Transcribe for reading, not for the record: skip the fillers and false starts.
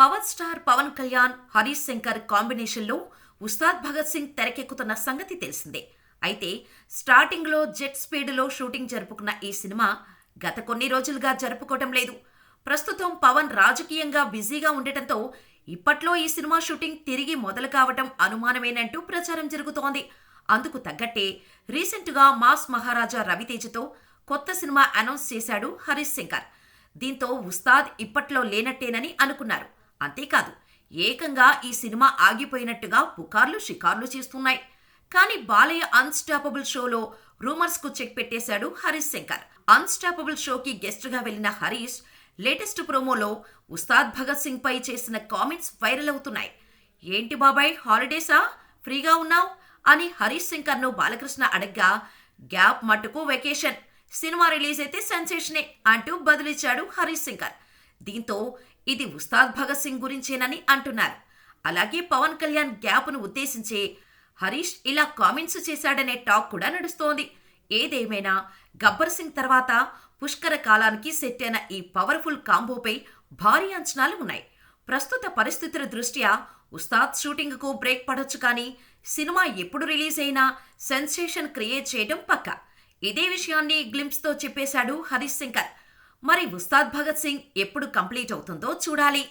Power star Pawan Kalyan, Harish Shankar కాంబినేషన్లో ఉస్తాద్ భగత్ సింగ్ తెరకెక్కుతున్న సంగతి తెలిసిందే. అయితే స్టార్టింగ్లో జెట్ స్పీడ్లో షూటింగ్ జరుపుకున్న ఈ సినిమా గత కొన్ని రోజులుగా జరుపుకోవటం లేదు. ప్రస్తుతం పవన్ రాజకీయంగా బిజీగా ఉండటంతో ఇప్పట్లో ఈ సినిమా షూటింగ్ తిరిగి మొదలు కావటం అనుమానమేనంటూ ప్రచారం జరుగుతోంది. అందుకు తగ్గట్టే రీసెంట్గా మాస్ మహారాజా రవితేజతో కొత్త సినిమా అనౌన్స్ చేశాడు హరీష్ శంకర్. దీంతో ఉస్తాద్ ఇప్పట్లో లేనట్టేనని అనుకున్నారు. అంతేకాదు, ఏకంగా ఈ సినిమా ఆగిపోయినట్టుగా పుకార్లు షికార్లు చేస్తున్నాయి. కానీ బాలయ్య అన్స్టాపబుల్ షోలో రూమర్స్ కు చెక్ పెట్టేశాడు హరీష్ శంకర్. అన్స్టాపబుల్ షోకి గెస్ట్ గా వెళ్లిన హరీష్ లేటెస్ట్ ప్రోమోలో ఉస్తాద్ భగత్ సింగ్ పై చేసిన కామెంట్స్ వైరల్ అవుతున్నాయి. ఏంటి బాబాయ్, హాలిడేసా, ఫ్రీగా ఉన్నావ్ అని హరీష్ శంకర్ ను బాలకృష్ణ అడగ్గా, గ్యాప్ మట్టుకు వెకేషన్, సినిమా రిలీజ్ అయితే సెన్సేషనే అంటూ బదులిచ్చాడు హరీష్ శంకర్. దీంతో ఇది ఉస్తాద్ భగత్ సింగ్ గురించేనని అంటున్నారు. అలాగే పవన్ కళ్యాణ్ గ్యాప్ను ఉద్దేశించి హరీష్ ఇలా కామెంట్స్ చేశాడనే టాక్ కూడా నడుస్తోంది. ఏదేమైనా గబ్బర్ సింగ్ తర్వాత పుష్కర కాలానికి సెట్ అయిన ఈ పవర్ఫుల్ కాంబోపై భారీ అంచనాలు ఉన్నాయి. ప్రస్తుత పరిస్థితుల దృష్ట్యా ఉస్తాద్ షూటింగ్కు బ్రేక్ పడొచ్చు, కానీ సినిమా ఎప్పుడు రిలీజ్ అయినా సెన్సేషన్ క్రియేట్ చేయడం పక్కా. ఇదే విషయాన్ని గ్లింప్స్తో చెప్పేశాడు హరీష్ శంకర్. మరి ఉస్తాద్ భగత్ సింగ్ ఎప్పుడు కంప్లీట్ అవుతుందో చూడాలి.